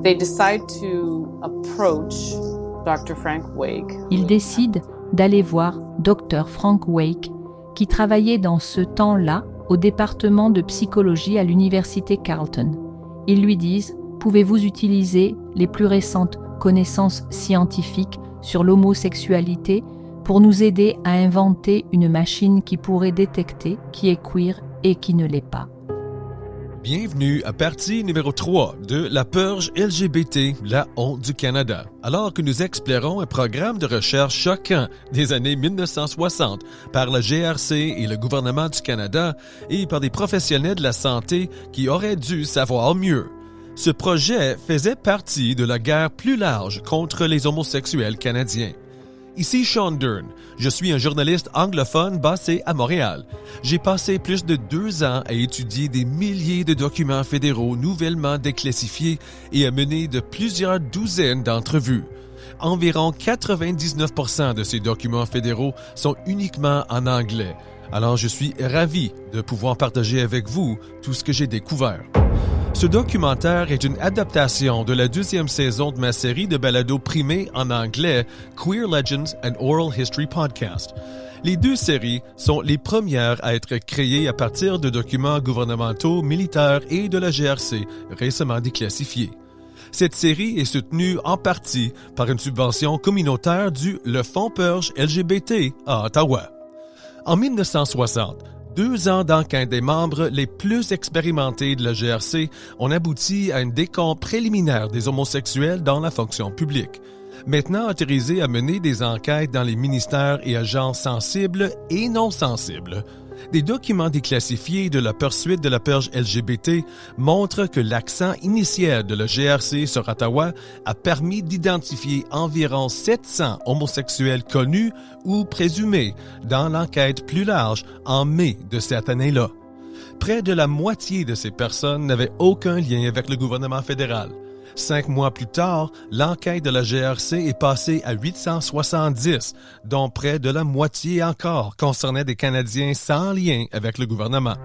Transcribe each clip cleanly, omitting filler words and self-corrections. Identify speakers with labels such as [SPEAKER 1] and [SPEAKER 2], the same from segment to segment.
[SPEAKER 1] They decide to approach Dr. Frank Wake.
[SPEAKER 2] Ils décident d'aller voir Dr. Frank Wake, qui travaillait dans ce temps-là au département de psychologie à l'université Carleton. Ils lui disent « Pouvez-vous utiliser les plus récentes connaissances scientifiques sur l'homosexualité pour nous aider à inventer une machine qui pourrait détecter qui est queer et qui ne l'est pas ?»
[SPEAKER 3] Bienvenue à partie numéro 3 de La Purge LGBT, la honte du Canada, alors que nous explorons un programme de recherche choquant des années 1960 par la GRC et le gouvernement du Canada et par des professionnels de la santé qui auraient dû savoir mieux. Ce projet faisait partie de la guerre plus large contre les homosexuels canadiens. Ici Sean Dern, je suis un journaliste anglophone basé à Montréal. J'ai passé plus de 2 ans à étudier des milliers de documents fédéraux nouvellement déclassifiés et à mener de plusieurs douzaines d'entrevues. Environ 99% de ces documents fédéraux sont uniquement en anglais. Alors je suis ravi de pouvoir partager avec vous tout ce que j'ai découvert. Ce documentaire est une adaptation de la 2e saison de ma série de balados primés en anglais Queer Legends and Oral History Podcast. Les 2 séries sont les premières à être créées à partir de documents gouvernementaux, militaires et de la GRC récemment déclassifiés. Cette série est soutenue en partie par une subvention communautaire du Le Fonds Purge LGBT à Ottawa. En 1960, 2 ans d'enquête des membres les plus expérimentés de la GRC ont abouti à un décompte préliminaire des homosexuels dans la fonction publique. Maintenant autorisés à mener des enquêtes dans les ministères et agences sensibles et non sensibles. Des documents déclassifiés de la poursuite de la purge LGBT montrent que l'accent initial de la GRC sur Ottawa a permis d'identifier environ 700 homosexuels connus ou présumés dans l'enquête plus large en mai de cette année-là. Près de la moitié de ces personnes n'avaient aucun lien avec le gouvernement fédéral. 5 mois plus tard, l'enquête de la GRC est passée à 870, dont près de la moitié encore concernait des Canadiens sans lien avec le gouvernement.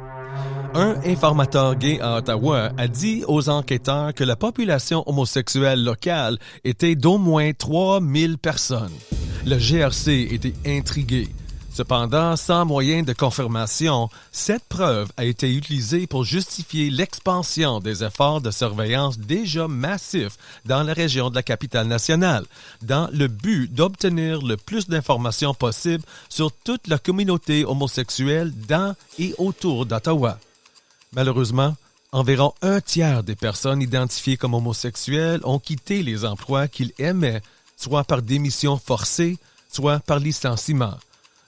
[SPEAKER 3] Un informateur gay à Ottawa a dit aux enquêteurs que la population homosexuelle locale était d'au moins 3000 personnes. La GRC était intriguée. Cependant, sans moyen de confirmation, cette preuve a été utilisée pour justifier l'expansion des efforts de surveillance déjà massifs dans la région de la capitale nationale, dans le but d'obtenir le plus d'informations possible sur toute la communauté homosexuelle dans et autour d'Ottawa. Malheureusement, environ 1/3 des personnes identifiées comme homosexuelles ont quitté les emplois qu'ils aimaient, soit par démission forcée, soit par licenciement.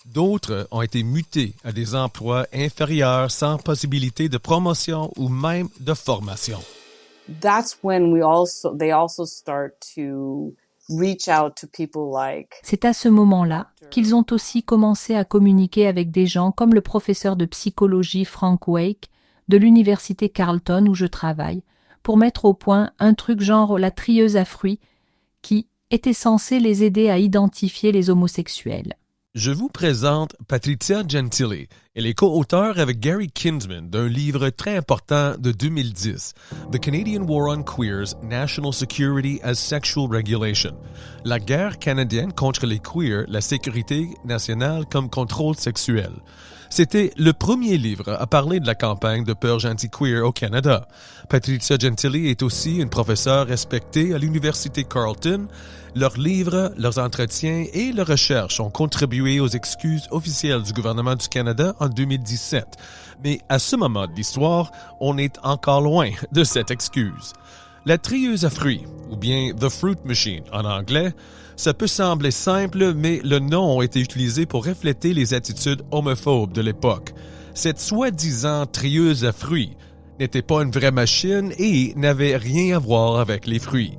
[SPEAKER 3] D'autres ont été mutés à des emplois inférieurs sans possibilité de promotion ou même de formation.
[SPEAKER 1] That's when they also start to reach out to people like.
[SPEAKER 2] C'est à ce moment-là qu'ils ont aussi commencé à communiquer avec des gens comme le professeur de psychologie Frank Wake de l'université Carleton où je travaille, pour mettre au point un truc genre la trieuse à fruits qui était censé les aider à identifier les homosexuels.
[SPEAKER 3] Je vous présente Patricia Gentili. Elle est co-auteure avec Gary Kinsman d'un livre très important de 2010, The Canadian War on Queers, National Security as Sexual Regulation. La guerre canadienne contre les queers, la sécurité nationale comme contrôle sexuel. C'était le premier livre à parler de la campagne de purge anti-queer au Canada. Patricia Gentili est aussi une professeure respectée à l'université Carleton. Leurs livres, leurs entretiens et leurs recherches ont contribué aux excuses officielles du gouvernement du Canada en 2017. Mais à ce moment de l'histoire, on est encore loin de cette excuse. La trieuse à fruits, ou bien The Fruit Machine en anglais, ça peut sembler simple, mais le nom a été utilisé pour refléter les attitudes homophobes de l'époque. Cette soi-disant trieuse à fruits n'était pas une vraie machine et n'avait rien à voir avec les fruits.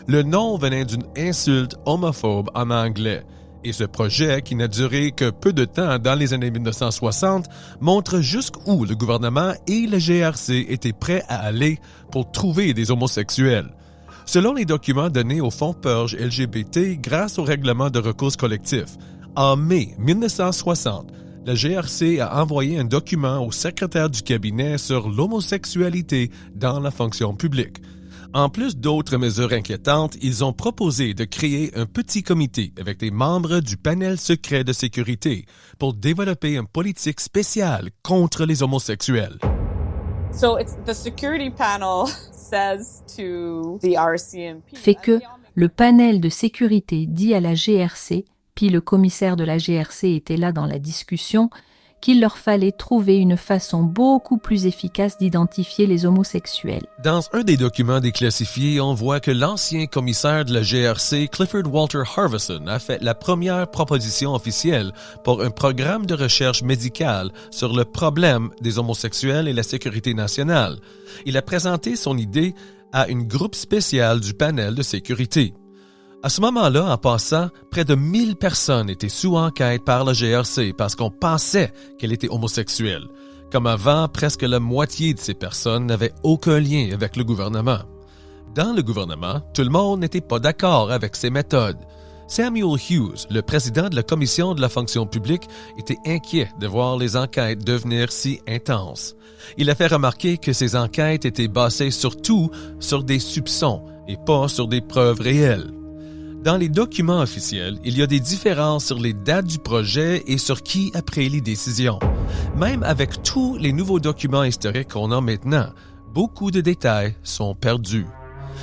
[SPEAKER 3] Le nom venait d'une insulte homophobe en anglais. Et ce projet, qui n'a duré que peu de temps dans les années 1960, montre jusqu'où le gouvernement et le GRC étaient prêts à aller pour trouver des homosexuels. Selon les documents donnés au Fonds Purge LGBT grâce au règlement de recours collectif, en mai 1960, la GRC a envoyé un document au secrétaire du cabinet sur l'homosexualité dans la fonction publique. En plus d'autres mesures inquiétantes, ils ont proposé de créer un petit comité avec des membres du panel secret de sécurité pour développer une politique spéciale contre les homosexuels.
[SPEAKER 1] So it's the security panel says to the RCMP.
[SPEAKER 2] Fait que le panel de sécurité dit à la GRC, puis le commissaire de la GRC était là dans la discussion, qu'il leur fallait trouver une façon beaucoup plus efficace d'identifier les homosexuels.
[SPEAKER 3] Dans un des documents déclassifiés, on voit que l'ancien commissaire de la GRC, Clifford Walter Harvison, a fait la première proposition officielle pour un programme de recherche médicale sur le problème des homosexuels et la sécurité nationale. Il a présenté son idée à une groupe spéciale du panel de sécurité. À ce moment-là, en passant, près de 1000 personnes étaient sous enquête par la GRC parce qu'on pensait qu'elle était homosexuelle. Comme avant, presque la moitié de ces personnes n'avaient aucun lien avec le gouvernement. Dans le gouvernement, tout le monde n'était pas d'accord avec ces méthodes. Samuel Hughes, le président de la Commission de la fonction publique, était inquiet de voir les enquêtes devenir si intenses. Il a fait remarquer que ces enquêtes étaient basées surtout sur des soupçons et pas sur des preuves réelles. Dans les documents officiels, il y a des différences sur les dates du projet et sur qui a pris les décisions. Même avec tous les nouveaux documents historiques qu'on a maintenant, beaucoup de détails sont perdus.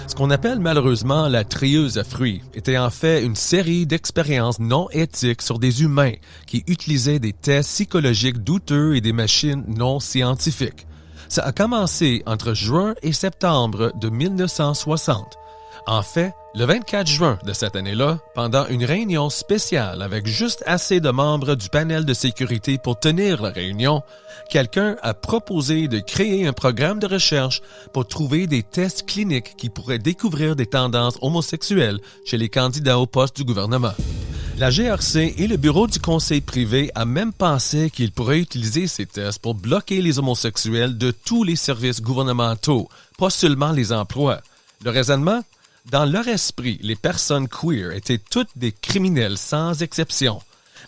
[SPEAKER 3] Ce qu'on appelle malheureusement la trieuse à fruits était en fait une série d'expériences non éthiques sur des humains qui utilisaient des tests psychologiques douteux et des machines non scientifiques. Ça a commencé entre juin et septembre de 1960. En fait, le 24 juin de cette année-là, pendant une réunion spéciale avec juste assez de membres du panel de sécurité pour tenir la réunion, quelqu'un a proposé de créer un programme de recherche pour trouver des tests cliniques qui pourraient découvrir des tendances homosexuelles chez les candidats au poste du gouvernement. La GRC et le bureau du conseil privé a même pensé qu'ils pourraient utiliser ces tests pour bloquer les homosexuels de tous les services gouvernementaux, pas seulement les emplois. Le raisonnement? Dans leur esprit, les personnes queer étaient toutes des criminels sans exception.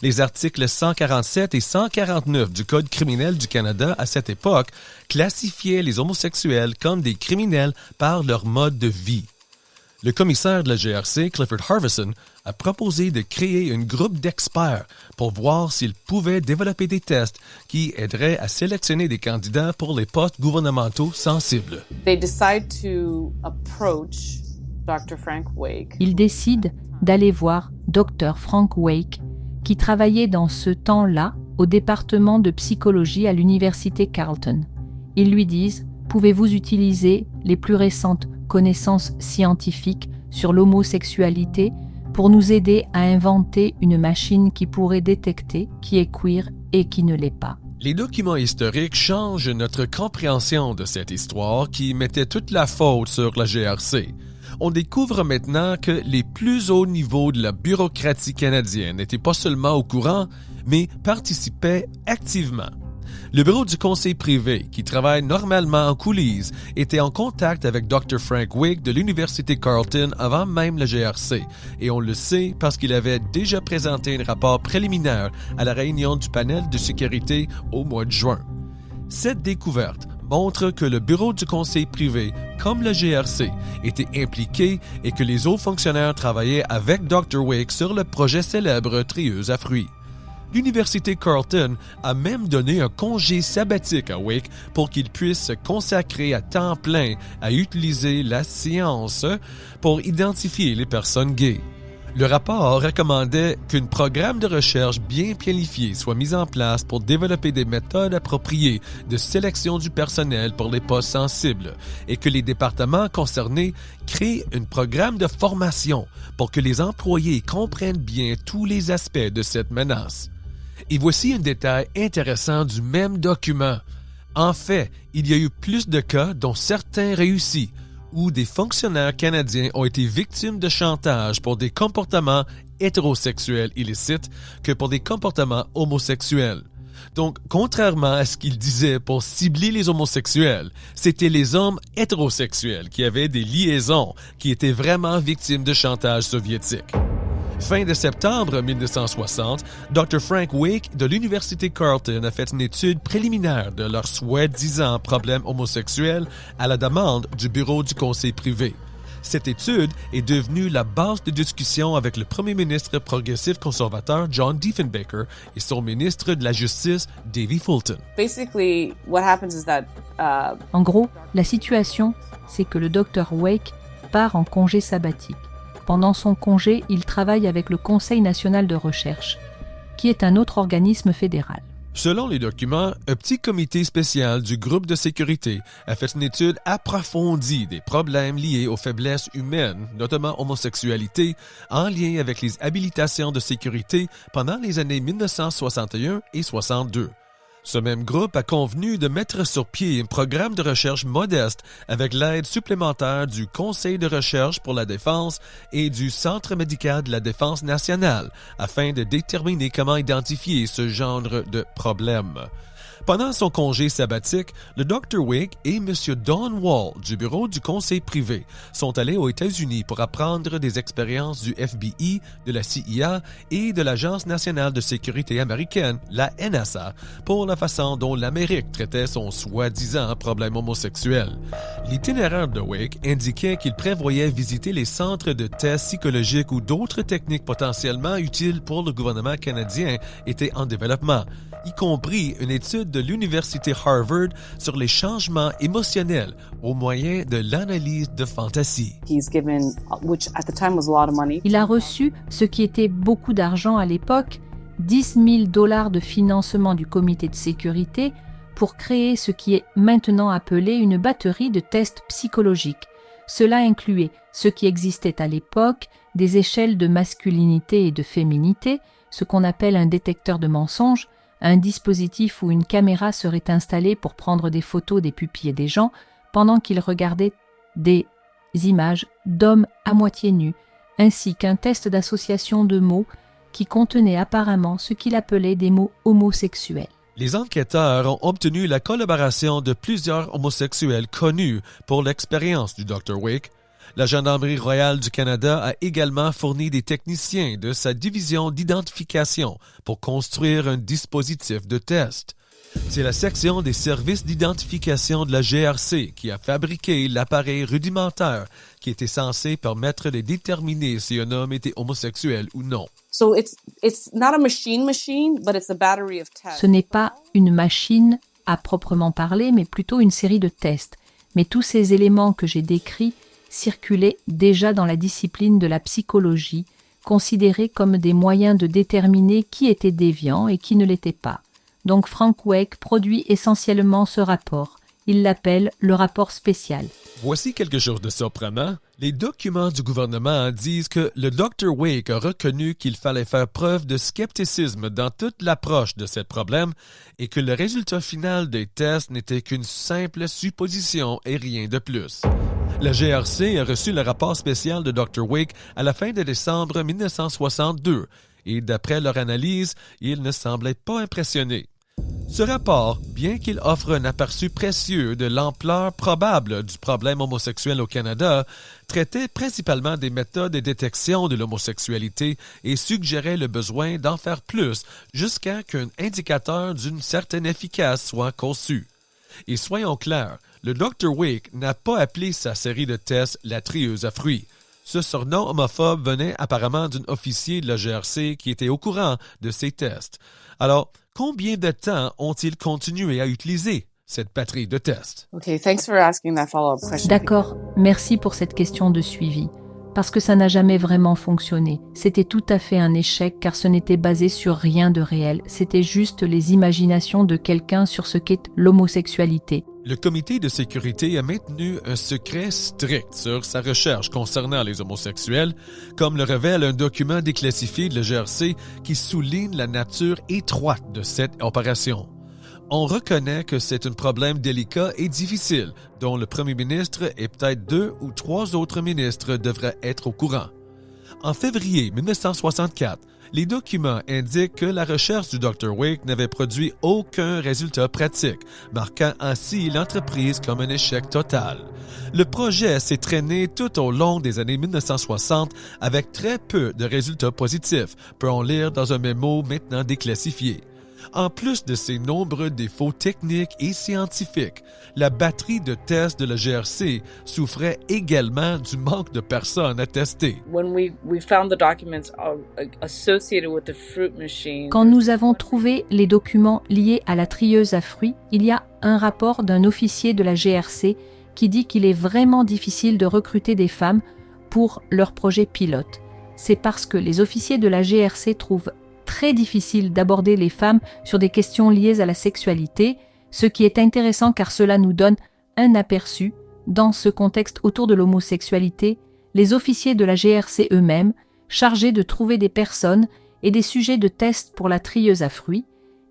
[SPEAKER 3] Les articles 147 et 149 du Code criminel du Canada à cette époque classifiaient les homosexuels comme des criminels par leur mode de vie. Le commissaire de la GRC, Clifford Harvison, a proposé de créer un groupe d'experts pour voir s'ils pouvaient développer des tests qui aideraient à sélectionner des candidats pour les postes gouvernementaux sensibles.
[SPEAKER 1] They decide to approach Dr. Frank Wake.
[SPEAKER 2] Il décide d'aller voir Dr. Frank Wake, qui travaillait dans ce temps-là au département de psychologie à l'université Carleton. Ils lui disent « Pouvez-vous utiliser les plus récentes connaissances scientifiques sur l'homosexualité pour nous aider à inventer une machine qui pourrait détecter qui est queer et qui ne l'est pas ?»
[SPEAKER 3] Les documents historiques changent notre compréhension de cette histoire qui mettait toute la faute sur la GRC. On découvre maintenant que les plus hauts niveaux de la bureaucratie canadienne n'étaient pas seulement au courant, mais participaient activement. Le bureau du conseil privé, qui travaille normalement en coulisses, était en contact avec Dr. Frank Wake de l'Université Carleton avant même la GRC, et on le sait parce qu'il avait déjà présenté un rapport préliminaire à la réunion du panel de sécurité au mois de juin. Cette découverte montre que le bureau du conseil privé, comme le GRC, était impliqué et que les hauts fonctionnaires travaillaient avec Dr. Wake sur le projet célèbre Trieuse à fruits. L'Université Carleton a même donné un congé sabbatique à Wake pour qu'il puisse se consacrer à temps plein à utiliser la science pour identifier les personnes gays. Le rapport recommandait qu'un programme de recherche bien planifié soit mis en place pour développer des méthodes appropriées de sélection du personnel pour les postes sensibles et que les départements concernés créent un programme de formation pour que les employés comprennent bien tous les aspects de cette menace. Et voici un détail intéressant du même document. En fait, il y a eu plus de cas dont certains réussis, où des fonctionnaires canadiens ont été victimes de chantage pour des comportements hétérosexuels illicites que pour des comportements homosexuels. Donc, contrairement à ce qu'ils disaient pour cibler les homosexuels, c'était les hommes hétérosexuels qui avaient des liaisons qui étaient vraiment victimes de chantage soviétique. Fin de septembre 1960, Dr. Frank Wake de l'Université Carleton a fait une étude préliminaire de leur soi-disant problème homosexuel à la demande du bureau du conseil privé. Cette étude est devenue la base de discussion avec le premier ministre progressif conservateur John Diefenbaker et son ministre de la Justice Davy Fulton.
[SPEAKER 1] Basically, what happens is that
[SPEAKER 2] En gros, la situation, c'est que le Dr. Wake part en congé sabbatique. Pendant son congé, il travaille avec le Conseil national de recherche, qui est un autre organisme fédéral.
[SPEAKER 3] Selon les documents, un petit comité spécial du groupe de sécurité a fait une étude approfondie des problèmes liés aux faiblesses humaines, notamment homosexualité, en lien avec les habilitations de sécurité pendant les années 1961 et 62. Ce même groupe a convenu de mettre sur pied un programme de recherche modeste avec l'aide supplémentaire du Conseil de recherche pour la défense et du Centre médical de la défense nationale afin de déterminer comment identifier ce genre de problème. Pendant son congé sabbatique, le Dr. Wake et M. Don Wall du bureau du conseil privé sont allés aux États-Unis pour apprendre des expériences du FBI, de la CIA et de l'Agence nationale de sécurité américaine, la NSA, pour la façon dont l'Amérique traitait son soi-disant problème homosexuel. L'itinéraire de Wake indiquait qu'il prévoyait visiter les centres de tests psychologiques où d'autres techniques potentiellement utiles pour le gouvernement canadien étaient en développement, y compris une étude de l'Université Harvard sur les changements émotionnels au moyen de l'analyse de fantasy.
[SPEAKER 1] he's given, which at the time was a lot of money.
[SPEAKER 2] Il a reçu, ce qui était beaucoup d'argent à l'époque, $10 000 de financement du comité de sécurité pour créer ce qui est maintenant appelé une batterie de tests psychologiques. Cela incluait ce qui existait à l'époque, des échelles de masculinité et de féminité, ce qu'on appelle un détecteur de mensonges, un dispositif où une caméra serait installée pour prendre des photos des pupilles des gens pendant qu'ils regardaient des images d'hommes à moitié nus, ainsi qu'un test d'association de mots qui contenait apparemment ce qu'il appelait des mots homosexuels.
[SPEAKER 3] Les enquêteurs ont obtenu la collaboration de plusieurs homosexuels connus pour l'expérience du Dr. Wake. La Gendarmerie royale du Canada a également fourni des techniciens de sa division d'identification pour construire un dispositif de test. C'est la section des services d'identification de la GRC qui a fabriqué l'appareil rudimentaire qui était censé permettre de déterminer si un homme était homosexuel ou non.
[SPEAKER 1] So it's not a machine, but it's a battery of tests.
[SPEAKER 2] Ce n'est pas une machine à proprement parler, mais plutôt une série de tests. Mais tous ces éléments que j'ai décrits circulaient déjà dans la discipline de la psychologie, considérés comme des moyens de déterminer qui était déviant et qui ne l'était pas. Donc Frank Wake produit essentiellement ce rapport. Il l'appelle le rapport spécial.
[SPEAKER 3] Voici quelque chose de surprenant. Les documents du gouvernement disent que le Dr. Wake a reconnu qu'il fallait faire preuve de scepticisme dans toute l'approche de ce problème et que le résultat final des tests n'était qu'une simple supposition et rien de plus. La GRC a reçu le rapport spécial de Dr. Wake à la fin de décembre 1962 et d'après leur analyse, il ne semblait pas impressionné. Ce rapport, bien qu'il offre un aperçu précieux de l'ampleur probable du problème homosexuel au Canada, traitait principalement des méthodes de détection de l'homosexualité et suggérait le besoin d'en faire plus jusqu'à qu'un indicateur d'une certaine efficace soit conçu. Et soyons clairs, le Dr. Wake n'a pas appelé sa série de tests la trieuse à fruits. Ce surnom homophobe venait apparemment d'un officier de la GRC qui était au courant de ces tests. Alors, combien de temps ont-ils continué à utiliser cette batterie de tests?
[SPEAKER 1] Okay, thanks for asking that follow-up question.
[SPEAKER 2] D'accord, merci pour cette question de suivi. Parce que ça n'a jamais vraiment fonctionné. C'était tout à fait un échec car ce n'était basé sur rien de réel. C'était juste les imaginations de quelqu'un sur ce qu'est l'homosexualité.
[SPEAKER 3] Le comité de sécurité a maintenu un secret strict sur sa recherche concernant les homosexuels, comme le révèle un document déclassifié de la GRC qui souligne la nature étroite de cette opération. On reconnaît que c'est un problème délicat et difficile, dont le premier ministre et peut-être 2 ou 3 autres ministres devraient être au courant. En février 1964, Les documents indiquent que la recherche du Dr. Wake n'avait produit aucun résultat pratique, marquant ainsi l'entreprise comme un échec total. Le projet s'est traîné tout au long des années 1960 avec très peu de résultats positifs, peut-on lire dans un mémo maintenant déclassifié. En plus de ces nombreux défauts techniques et scientifiques, la batterie de tests de la GRC souffrait également du manque de personnes à tester.
[SPEAKER 2] Quand nous avons trouvé les documents liés à la trieuse à fruits, il y a un rapport d'un officier de la GRC qui dit qu'il est vraiment difficile de recruter des femmes pour leur projet pilote. C'est parce que les officiers de la GRC trouvent très difficile d'aborder les femmes sur des questions liées à la sexualité, ce qui est intéressant car cela nous donne un aperçu. Dans ce contexte autour de l'homosexualité, les officiers de la GRC eux-mêmes, chargés de trouver des personnes et des sujets de test pour la trieuse à fruits,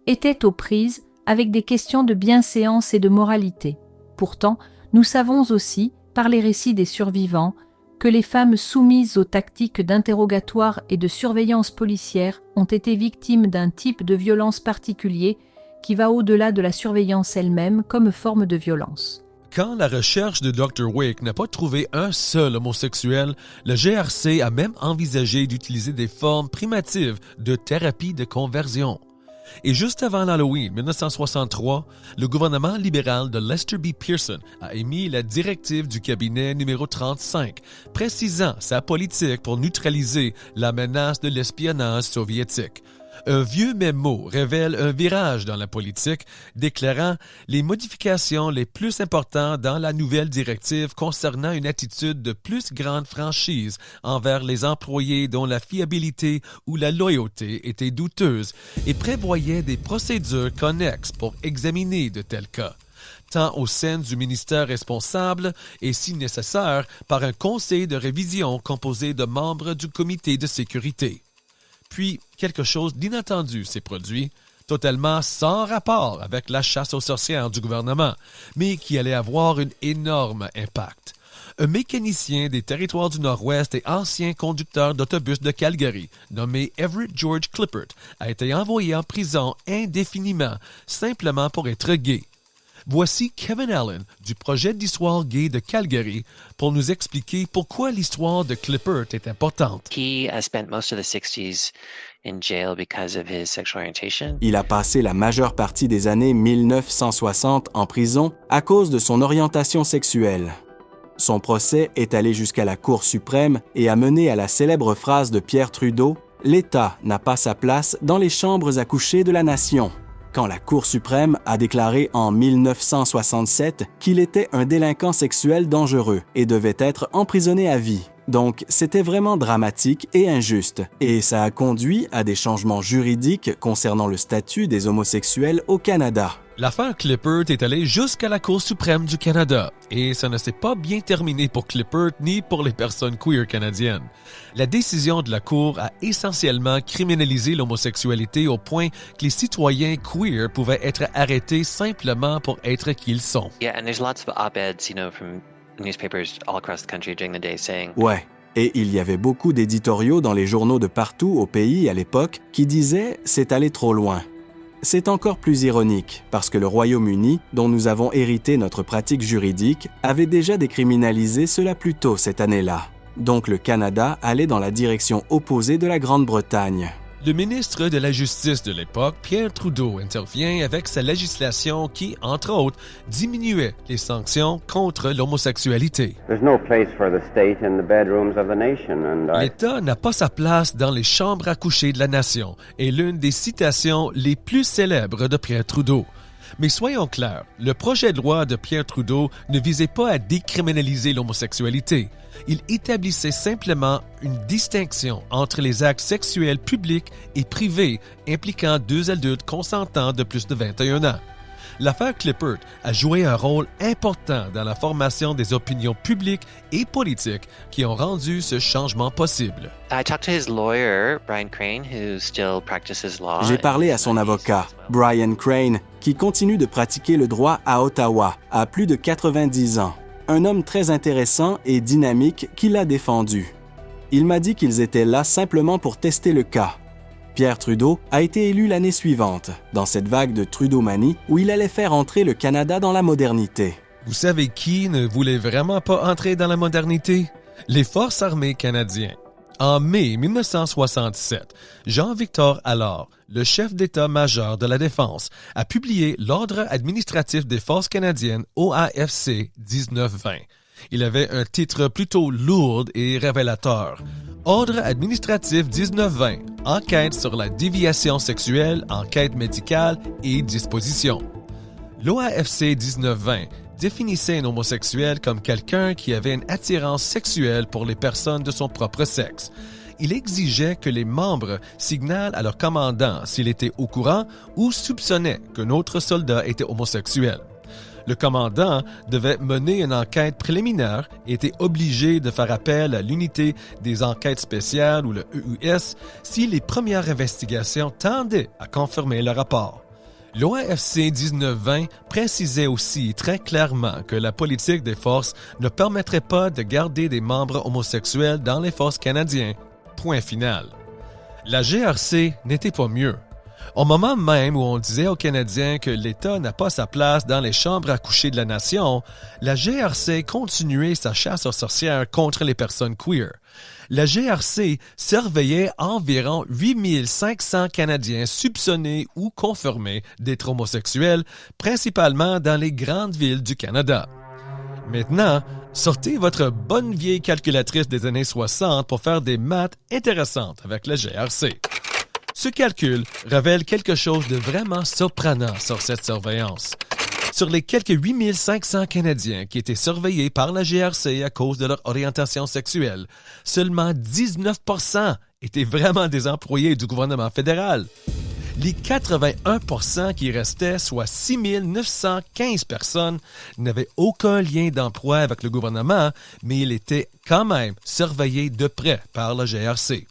[SPEAKER 2] étaient aux prises avec des questions de bienséance et de moralité. Pourtant, nous savons aussi, par les récits des survivants, que les femmes soumises aux tactiques d'interrogatoire et de surveillance policière ont été victimes d'un type de violence particulier qui va au-delà de la surveillance elle-même comme forme de violence.
[SPEAKER 3] Quand la recherche de Dr. Wake n'a pas trouvé un seul homosexuel, le GRC a même envisagé d'utiliser des formes primitives de thérapie de conversion. Et juste avant l'Halloween 1963, le gouvernement libéral de Lester B. Pearson a émis la directive du cabinet numéro 35, précisant sa politique pour neutraliser la menace de l'espionnage soviétique. Un vieux mémo révèle un virage dans la politique, déclarant les modifications les plus importantes dans la nouvelle directive concernant une attitude de plus grande franchise envers les employés dont la fiabilité ou la loyauté était douteuse et prévoyait des procédures connexes pour examiner de tels cas, tant au sein du ministère responsable et, si nécessaire, par un conseil de révision composé de membres du comité de sécurité. Puis, quelque chose d'inattendu s'est produit, totalement sans rapport avec la chasse aux sorcières du gouvernement, mais qui allait avoir un énorme impact. Un mécanicien des territoires du Nord-Ouest et ancien conducteur d'autobus de Calgary, nommé Everett George Clippert, a été envoyé en prison indéfiniment, simplement pour être gay. Voici Kevin Allen du projet d'histoire gay de Calgary pour nous expliquer pourquoi l'histoire de Clippert est importante.
[SPEAKER 4] He spent most of the 60s in jail because of his sexual orientation.
[SPEAKER 5] Il a passé la majeure partie des années 1960 en prison à cause de son orientation sexuelle. Son procès est allé jusqu'à la Cour suprême et a mené à la célèbre phrase de Pierre Trudeau « L'État n'a pas sa place dans les chambres à coucher de la nation ». Quand la Cour suprême a déclaré en 1967 qu'il était un délinquant sexuel dangereux et devait être emprisonné à vie. Donc, c'était vraiment dramatique et injuste, et ça a conduit à des changements juridiques concernant le statut des homosexuels au Canada.
[SPEAKER 3] L'affaire Clippert est allée jusqu'à la Cour suprême du Canada, et ça ne s'est pas bien terminé pour Clippert ni pour les personnes queer canadiennes. La décision de la Cour a essentiellement criminalisé l'homosexualité au point que les citoyens queer pouvaient être arrêtés simplement pour être qui ils sont.
[SPEAKER 4] Yeah, and there's lots of op-eds, from newspapers all across the country during the day saying...
[SPEAKER 5] Ouais, et il y avait beaucoup d'éditoriaux dans les journaux de partout au pays à l'époque qui disaient « c'est allé trop loin ». C'est encore plus ironique, parce que le Royaume-Uni, dont nous avons hérité notre pratique juridique, avait déjà décriminalisé cela plus tôt cette année-là. Donc le Canada allait dans la direction opposée de la Grande-Bretagne.
[SPEAKER 3] Le ministre de la Justice de l'époque, Pierre Trudeau, intervient avec sa législation qui, entre autres, diminuait les sanctions contre l'homosexualité. L'État n'a pas sa place dans les chambres à coucher de la nation, est l'une des citations les plus célèbres de Pierre Trudeau. Mais soyons clairs, le projet de loi de Pierre Trudeau ne visait pas à décriminaliser l'homosexualité. Il établissait simplement une distinction entre les actes sexuels publics et privés impliquant deux adultes consentants de plus de 21 ans. L'affaire Clippert a joué un rôle important dans la formation des opinions publiques et politiques qui ont rendu ce changement possible.
[SPEAKER 4] I talked to his lawyer, Brian Crane, who still practices law.
[SPEAKER 5] J'ai parlé à son avocat, Brian Crane, qui continue de pratiquer le droit à Ottawa à plus de 90 ans. Un homme très intéressant et dynamique qui l'a défendu. Il m'a dit qu'ils étaient là simplement pour tester le cas. Pierre Trudeau a été élu l'année suivante, dans cette vague de Trudeau-manie où il allait faire entrer le Canada dans la modernité.
[SPEAKER 3] Vous savez qui ne voulait vraiment pas entrer dans la modernité? Les Forces armées canadiennes. En mai 1967, Jean-Victor Allard, le chef d'état-major de la Défense, a publié l'Ordre administratif des Forces canadiennes OAFC 1920. Il avait un titre plutôt lourd et révélateur. Ordre administratif 1920, enquête sur la déviation sexuelle, enquête médicale et disposition. L'OAFC 1920 définissait un homosexuel comme quelqu'un qui avait une attirance sexuelle pour les personnes de son propre sexe. Il exigeait que les membres signalent à leur commandant s'il était au courant ou soupçonnait qu'un autre soldat était homosexuel. Le commandant devait mener une enquête préliminaire et était obligé de faire appel à l'unité des enquêtes spéciales ou le EUS si les premières investigations tendaient à confirmer le rapport. L'OAFC 1920 précisait aussi très clairement que la politique des forces ne permettrait pas de garder des membres homosexuels dans les forces canadiennes. Point final. La GRC n'était pas mieux. Au moment même où on disait aux Canadiens que l'État n'a pas sa place dans les chambres à coucher de la nation, la GRC continuait sa chasse aux sorcières contre les personnes queer. La GRC surveillait environ 8500 Canadiens soupçonnés ou confirmés d'être homosexuels, principalement dans les grandes villes du Canada. Maintenant, sortez votre bonne vieille calculatrice des années 60 pour faire des maths intéressantes avec la GRC. Ce calcul révèle quelque chose de vraiment surprenant sur cette surveillance. Sur les quelques 8500 Canadiens qui étaient surveillés par la GRC à cause de leur orientation sexuelle, seulement 19% étaient vraiment des employés du gouvernement fédéral. Les 81% qui restaient, soit 6915 personnes, n'avaient aucun lien d'emploi avec le gouvernement, mais ils étaient quand même surveillés de près par la GRC.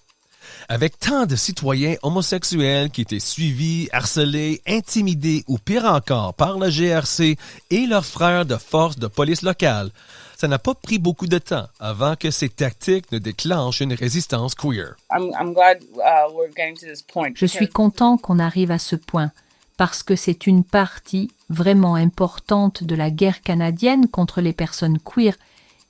[SPEAKER 3] Avec tant de citoyens homosexuels qui étaient suivis, harcelés, intimidés ou pire encore par la GRC et leurs frères de force de police locale, ça n'a pas pris beaucoup de temps avant que ces tactiques ne déclenchent une résistance queer.
[SPEAKER 2] Je suis content qu'on arrive à ce point parce que c'est une partie vraiment importante de la guerre canadienne contre les personnes queer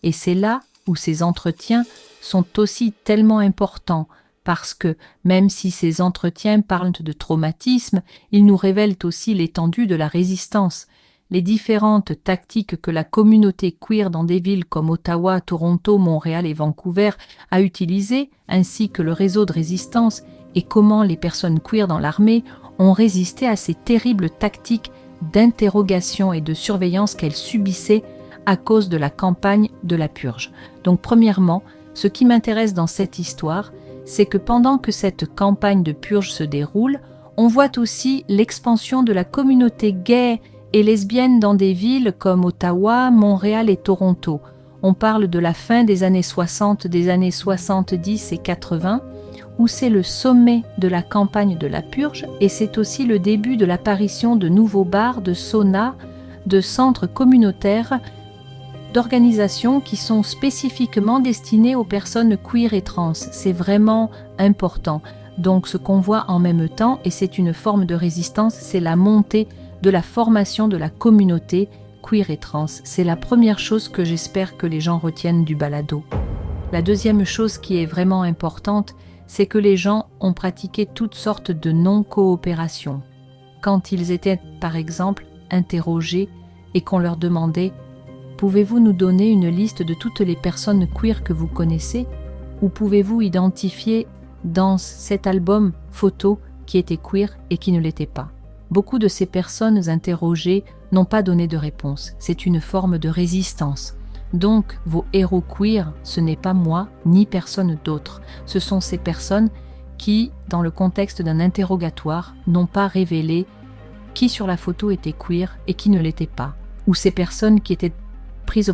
[SPEAKER 2] et c'est là où ces entretiens sont aussi tellement importants. Parce que, même si ces entretiens parlent de traumatisme, ils nous révèlent aussi l'étendue de la résistance. Les différentes tactiques que la communauté queer dans des villes comme Ottawa, Toronto, Montréal et Vancouver a utilisées, ainsi que le réseau de résistance, et comment les personnes queer dans l'armée ont résisté à ces terribles tactiques d'interrogation et de surveillance qu'elles subissaient à cause de la campagne de la purge. Donc, premièrement, ce qui m'intéresse dans cette histoire, c'est que pendant que cette campagne de purge se déroule, on voit aussi l'expansion de la communauté gay et lesbienne dans des villes comme Ottawa, Montréal et Toronto. On parle de la fin des années 60, des années 70 et 80, où c'est le sommet de la campagne de la purge et c'est aussi le début de l'apparition de nouveaux bars, de saunas, de centres communautaires, d'organisations qui sont spécifiquement destinées aux personnes queer et trans. C'est vraiment important. Donc ce qu'on voit en même temps, et c'est une forme de résistance, c'est la montée de la formation de la communauté queer et trans. C'est la première chose que j'espère que les gens retiennent du balado. La deuxième chose qui est vraiment importante, c'est que les gens ont pratiqué toutes sortes de non-coopération. Quand ils étaient, par exemple, interrogés et qu'on leur demandait « Pouvez-vous nous donner une liste de toutes les personnes queer que vous connaissez ?» ou « Pouvez-vous identifier dans cet album photos qui étaient queer et qui ne l'étaient pas ?» Beaucoup de ces personnes interrogées n'ont pas donné de réponse. C'est une forme de résistance. Donc, vos héros queer, ce n'est pas moi ni personne d'autre. Ce sont ces personnes qui, dans le contexte d'un interrogatoire, n'ont pas révélé qui sur la photo était queer et qui ne l'était pas. Ou ces personnes qui étaient prises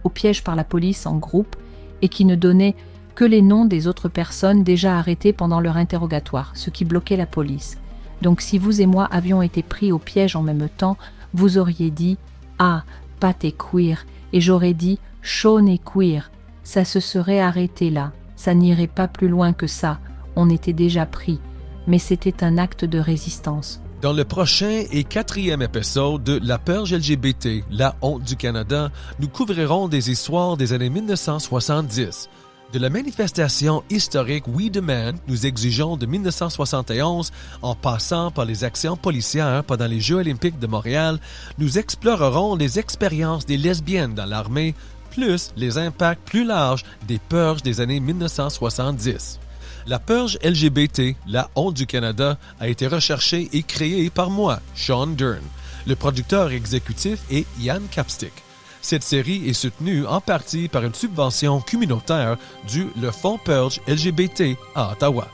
[SPEAKER 2] au piège par la police en groupe et qui ne donnaient que les noms des autres personnes déjà arrêtées pendant leur interrogatoire, ce qui bloquait la police. Donc si vous et moi avions été pris au piège en même temps, vous auriez dit « Ah, Pat est queer » et j'aurais dit « Sean est queer ». Ça se serait arrêté là, ça n'irait pas plus loin que ça, on était déjà pris. mais c'était un acte de résistance.
[SPEAKER 3] Dans le prochain et 4e épisode de La Purge LGBT, la honte du Canada, nous couvrirons des histoires des années 1970. De la manifestation historique We Demand, nous exigeons de 1971, en passant par les actions policières pendant les Jeux olympiques de Montréal, nous explorerons les expériences des lesbiennes dans l'armée, plus les impacts plus larges des purges des années 1970. La purge LGBT, la honte du Canada, a été recherchée et créée par moi, Sean Dern. Le producteur exécutif est Yann Capstick. Cette série est soutenue en partie par une subvention communautaire du le Fonds Purge LGBT à Ottawa.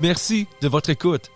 [SPEAKER 3] Merci de votre écoute.